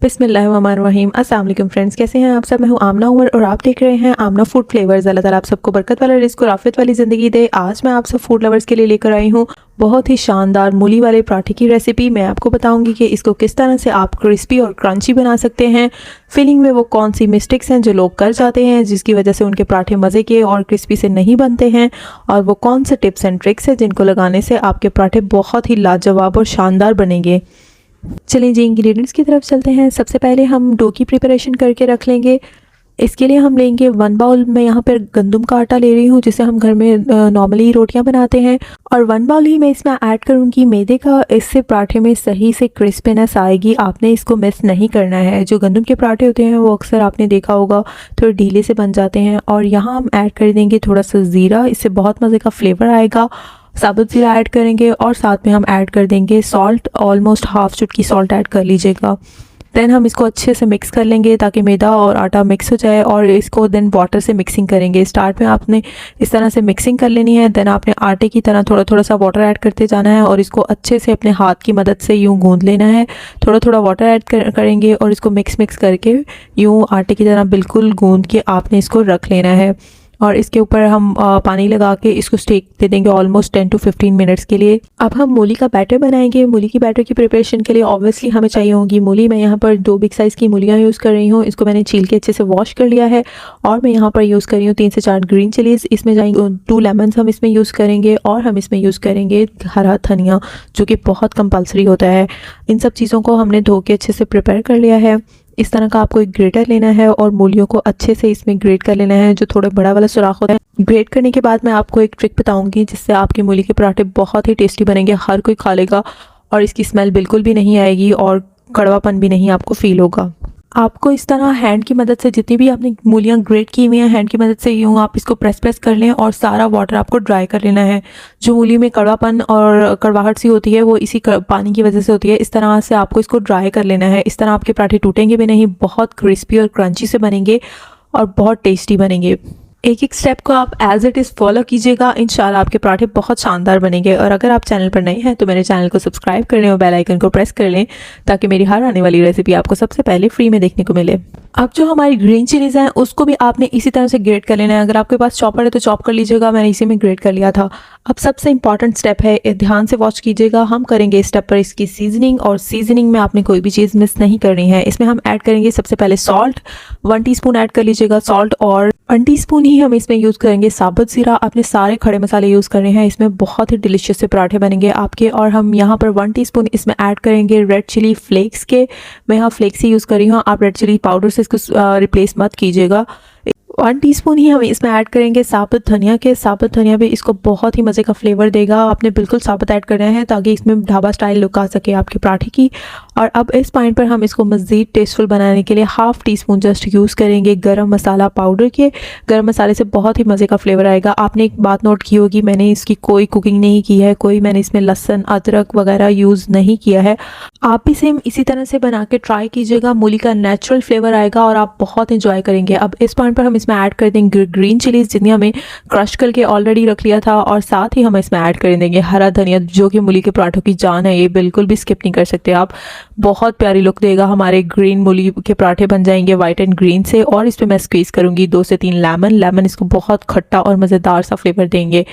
बिस्मिल्लाहिर्रहमानिर्रहीम। अस्सलाम वालेकुम फ्रेंड्स, कैसे हैं आप सब। मैं हूं आमना उमर और आप देख रहे हैं आमना फूड फ्लेवर्स। अल्लाह ताला आप सबको बरकत वाला रिस्क और आफियत वाली ज़िंदगी दे। आज मैं आप सब फूड लवर्स के लिए लेकर आई हूं बहुत ही शानदार मूली वाले पराठे की रेसिपी। मैं आपको बताऊंगी कि इसको किस तरह से आप क्रिस्पी और क्रंची बना सकते हैं। फिलिंग में वो कौन सी मिस्टेक्स हैं जो लोग कर जाते हैं जिसकी वजह से उनके पराठे मज़े के और क्रिस्पी से नहीं बनते हैं, और वो कौन से टिप्स एंड ट्रिक्स हैं जिनको लगाने से आपके पराठे बहुत ही लाजवाब और शानदार बनेंगे। चलिए जी इंग्रेडिएंट्स की तरफ चलते हैं। सबसे पहले हम डो की प्रिपरेशन करके रख लेंगे। इसके लिए हम लेंगे 1 बाउल में यहाँ पर गंदम का आटा ले रही हूँ जिसे हम घर में नॉर्मली रोटियाँ बनाते हैं, और 1 बाउल ही मैं इसमें ऐड करूँगी मैदे का। इससे पराठे में सही से क्रिस्पीनेस आएगी। आपने इसको मिस नहीं करना है। जो गंदम के पराठे होते हैं वो अक्सर आपने देखा होगा थोड़े ढीले से बन जाते हैं। और यहाँ हम ऐड कर देंगे थोड़ा सा ज़ीरा, इससे बहुत मज़े का फ्लेवर आएगा। साबुत ज़ीरा ऐड करेंगे और साथ में हम ऐड कर देंगे सॉल्ट, ऑलमोस्ट हाफ चुटकी सॉल्ट ऐड कर लीजिएगा। देन हम इसको अच्छे से मिक्स कर लेंगे ताकि मैदा और आटा मिक्स हो जाए, और इसको देन वाटर से मिक्सिंग करेंगे। स्टार्ट में आपने इस तरह से मिक्सिंग कर लेनी है, देन आपने आटे की तरह थोड़ा थोड़ा सा वाटर ऐड करते जाना है और इसको अच्छे से अपने हाथ की मदद से यूँ गूंद लेना है। थोड़ा थोड़ा वाटर ऐड करेंगे और इसको मिक्स करके यूँ आटे की तरह बिल्कुल गूंद के आपने इसको रख लेना है। और इसके ऊपर हम पानी लगा के इसको स्टेक दे देंगे ऑलमोस्ट 10 to 15 मिनट्स के लिए। अब हम मूली का बैटर बनाएंगे। मूली की बैटर की प्रिपरेशन के लिए ऑब्वियसली हमें चाहिए होगी मूली। मैं यहाँ पर 2 बिग साइज़ की मूलियाँ यूज़ कर रही हूँ। इसको मैंने छील के अच्छे से वॉश कर लिया है, और मैं यहाँ पर यूज़ कर रही हूँ 3 से 4 ग्रीन चिलीज़। इसमें जाएंगे 2 लेमन्स हम इसमें यूज़ करेंगे, और हम इसमें यूज़ करेंगे हरा धनिया जो कि बहुत कंपल्सरी होता है। इन सब चीज़ों को हमने धो के अच्छे से प्रिपेयर कर लिया है। इस तरह का आपको एक ग्रेटर लेना है और मूलियों को अच्छे से इसमें ग्रेट कर लेना है, जो थोड़ा बड़ा वाला सुराख होता है। ग्रेट करने के बाद मैं आपको एक ट्रिक बताऊंगी जिससे आपके मूली के पराठे बहुत ही टेस्टी बनेंगे। हर कोई खा लेगा और इसकी स्मेल बिल्कुल भी नहीं आएगी और कड़वापन भी नहीं आपको फील होगा। आपको इस तरह हैंड की मदद से जितनी भी आपने मूलियाँ ग्रेट की हुई हैं हैंड की मदद से यूँ आप इसको प्रेस कर लें, और सारा वाटर आपको ड्राई कर लेना है। जो मूली में कड़वापन और कड़वाहट सी होती है वो इसी पानी की वजह से होती है। इस तरह से आपको इसको ड्राई कर लेना है। इस तरह आपके पराठे टूटेंगे भी नहीं, बहुत क्रिस्पी और क्रंची से बनेंगे और बहुत टेस्टी बनेंगे। एक एक स्टेप को आप एज इट इज़ फॉलो कीजिएगा, इंशाल्लाह आपके पराठे बहुत शानदार बनेंगे। और अगर आप चैनल पर नए हैं तो मेरे चैनल को सब्सक्राइब कर लें और बेल आइकन को प्रेस कर लें ताकि मेरी हर आने वाली रेसिपी आपको सबसे पहले फ्री में देखने को मिले। अब जो हमारी ग्रीन चिलीज़ हैं उसको भी आपने इसी तरह से ग्रेट कर लेना है। अगर आपके पास चॉपर है तो चॉप कर लीजिएगा, मैंने इसी में ग्रेट कर लिया था। अब सबसे इंपॉर्टेंट स्टेप है, ध्यान से वॉच कीजिएगा। हम करेंगे इस स्टेप पर इसकी सीजनिंग, और सीजनिंग में आपने कोई भी चीज़ मिस नहीं करनी है। इसमें हम ऐड करेंगे सबसे पहले सॉल्ट, 1 टीस्पून ऐड कर लीजिएगा सॉल्ट, और 1 टीस्पून ही हम इसमें यूज़ करेंगे साबुत ज़ीरा। आपने सारे खड़े मसाले यूज़ करने हैं, इसमें बहुत ही डिलीशियस से पराठे बनेंगे आपके। और हम यहाँ पर 1 टीस्पून इसमें ऐड करेंगे रेड चिली फ्लेक्स के। मैं यहाँ फ्लेक्स ही यूज़ कर रही हूँ, आप रेड चिली पाउडर से इसको रिप्लेस मत कीजिएगा। 1 टीस्पून ही हम इसमें ऐड करेंगे साबुत धनिया के। साबुत धनिया भी इसको बहुत ही मज़े का फ्लेवर देगा। आपने बिल्कुल साबुत ऐड करना है ताकि इसमें ढाबा स्टाइल लुक आ सके आपके पराठे की। और अब इस पॉइंट पर हम इसको मज़ीद टेस्टफुल बनाने के लिए 1/2 टीस्पून जस्ट यूज़ करेंगे गरम मसाला पाउडर के। गरम मसाले से बहुत ही मज़े का फ्लेवर आएगा। आपने एक बात नोट की होगी, मैंने इसकी कोई कुकिंग नहीं की है, मैंने इसमें लहसुन अदरक वगैरह यूज़ नहीं किया है। आप भी सेम इसी तरह से बना के ट्राई कीजिएगा। मूली का नेचुरल फ्लेवर आएगा और आप बहुत इंजॉय करेंगे। अब इस पॉइंट पर हम इसमें ऐड कर देंगे ग्रीन चिलीज़ जिन्हें हमें क्रश करके ऑलरेडी रख लिया था, और साथ ही हम इसमें ऐड कर देंगे हरा धनिया जो कि मूली के पराठों की जान है। ये बिल्कुल भी स्किप नहीं कर सकते आप। बहुत प्यारी लुक देगा, हमारे ग्रीन मूली के पराठे बन जाएंगे वाइट एंड ग्रीन से। और इस पर मैं स्क्वीज़ करूँगी 2 से 3 लेमन इसको बहुत खट्टा और मज़ेदार सा फ्लेवर देंगे।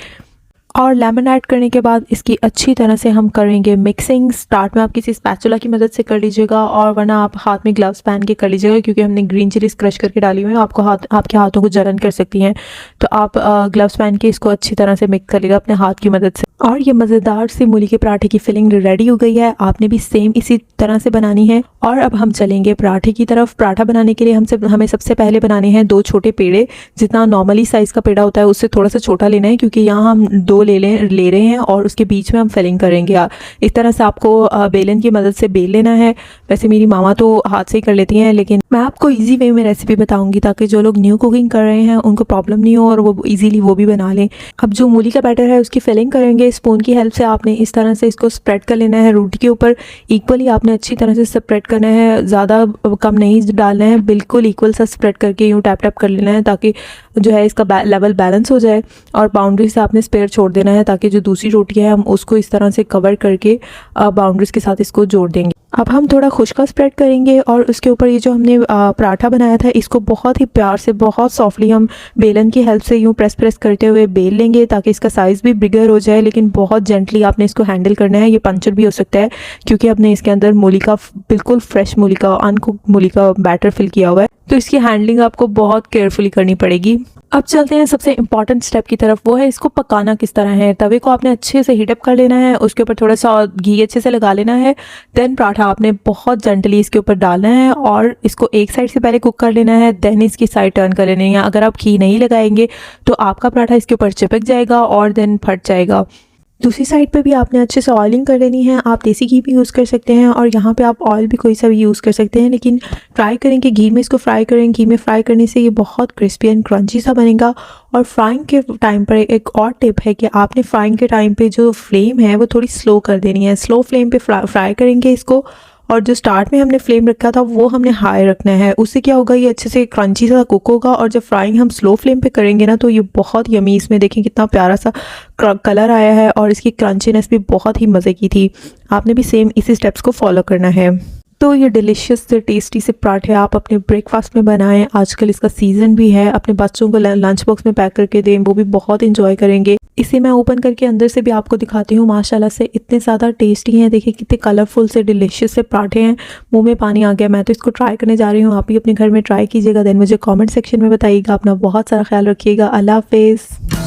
और लेमन ऐड करने के बाद इसकी अच्छी तरह से हम करेंगे मिक्सिंग। स्टार्ट में आप किसी स्पैचुला की मदद से कर लीजिएगा, और वरना आप हाथ में ग्लव्स पहन के कर लीजिएगा क्योंकि हमने ग्रीन चिलीज़ क्रश करके डाली हुई है, आपके हाथों को जलन कर सकती हैं। तो आप ग्लव्स पहन के इसको अच्छी तरह से मिक्स कर लीजिएगा अपने हाथ की मदद से। और ये मज़ेदार सी मूली के पराठे की फिलिंग रेडी हो गई है। आपने भी सेम इसी तरह से बनानी है। और अब हम चलेंगे पराठे की तरफ। पराठा बनाने के लिए हमें सबसे पहले बनाने हैं 2 छोटे पेड़े। जितना नॉर्मली साइज़ का पेड़ा होता है उससे थोड़ा सा छोटा लेना है, क्योंकि यहाँ हम 2 ले रहे हैं और उसके बीच में हम फिलिंग करेंगे। इस तरह से आपको बेलन की मदद से बेल लेना है। वैसे मेरी मामा तो हाथ से ही कर लेती हैं, लेकिन मैं आपको इजी वे में रेसिपी बताऊंगी ताकि जो लोग न्यू कुकिंग कर रहे हैं उनको प्रॉब्लम नहीं हो और वो इजीली वो भी बना लें। अब जो मूली का बैटर है उसकी फिलिंग करेंगे। स्पून की हेल्प से आपने इस तरह से इसको स्प्रेड कर लेना है रोटी के ऊपर। इक्वली आपने अच्छी तरह से स्प्रेड करना है, ज़्यादा कम नहीं डालना है, बिल्कुल इक्वल सा स्प्रेड करके यूँ टैप कर लेना है ताकि जो है इसका लेवल बैलेंस हो जाए। और बाउंड्री से आपने स्पेयर छोड़ देना है ताकि जो दूसरी रोटी है हम उसको इस तरह से कवर करके बाउंड्रीज के साथ इसको जोड़ देंगे। अब हम थोड़ा खुश्का स्प्रेड करेंगे और उसके ऊपर ये जो हमने पराठा बनाया था इसको बहुत ही प्यार से, बहुत सॉफ्टली हम बेलन की हेल्प से यूँ प्रेस करते हुए बेल लेंगे ताकि इसका साइज़ भी बिगर हो जाए, लेकिन बहुत जेंटली आपने इसको हैंडल करना है। ये पंचर भी हो सकता है क्योंकि आपने इसके अंदर मूली का, बिल्कुल फ्रेश मूली का, अनकुक्ड मूली का बैटर फिल किया हुआ है, तो इसकी हैंडलिंग आपको बहुत केयरफुली करनी पड़ेगी। अब चलते हैं सबसे इम्पॉर्टेंट स्टेप की तरफ, वो है इसको पकाना किस तरह है। तवे को आपने अच्छे से हीटअप कर लेना है, उसके ऊपर थोड़ा सा घी अच्छे से लगा लेना है। देन पराठा आपने बहुत जेंटली इसके ऊपर डालना है और इसको एक साइड से पहले कुक कर लेना है, देन इसकी साइड टर्न कर लेना है। अगर आप घी नहीं लगाएंगे तो आपका पराठा इसके ऊपर चिपक जाएगा और देन फट जाएगा। दूसरी साइड पे भी आपने अच्छे से ऑयलिंग कर लेनी है। आप देसी घी भी यूज़ कर सकते हैं और यहाँ पे आप ऑयल भी कोई सा भी यूज़ कर सकते हैं, लेकिन ट्राई करें कि घी में इसको फ्राई करें। घी में फ्राई करने से ये बहुत क्रिस्पी एंड क्रंची सा बनेगा। और फ्राइंग के टाइम पर एक और टिप है कि आपने फ्राइंग के टाइम पे जो फ्लेम है वो थोड़ी स्लो कर देनी है। स्लो फ्लेम पे फ्राई करेंगे इसको, और जो स्टार्ट में हमने फ्लेम रखा था वो हमने हाई रखना है। उससे क्या होगा, ये अच्छे से क्रंची सा कुक होगा। और जब फ्राइंग हम स्लो फ्लेम पे करेंगे ना तो ये बहुत यमी, इसमें देखें कितना प्यारा सा कलर आया है और इसकी क्रंचीनेस भी बहुत ही मज़े की थी। आपने भी सेम इसी स्टेप्स को फॉलो करना है। तो ये डिलीशियस से टेस्टी से पराठे आप अपने ब्रेकफास्ट में बनाएं। आजकल इसका सीज़न भी है, अपने बच्चों को लंच बॉक्स में पैक करके दें, वो भी बहुत इंजॉय करेंगे। इसे मैं ओपन करके अंदर से भी आपको दिखाती हूँ। माशाल्लाह से इतने ज़्यादा टेस्टी हैं, देखिए कितने कलरफुल से डिलीशियस से पराठे हैं। मुंह में पानी आ गया, मैं तो इसको ट्राई करने जा रही हूँ। आप भी अपने घर में ट्राई कीजिएगा, देन मुझे कमेंट सेक्शन में बताइएगा। अपना बहुत सारा ख्याल रखिएगा। अल्लाह हाफिज़।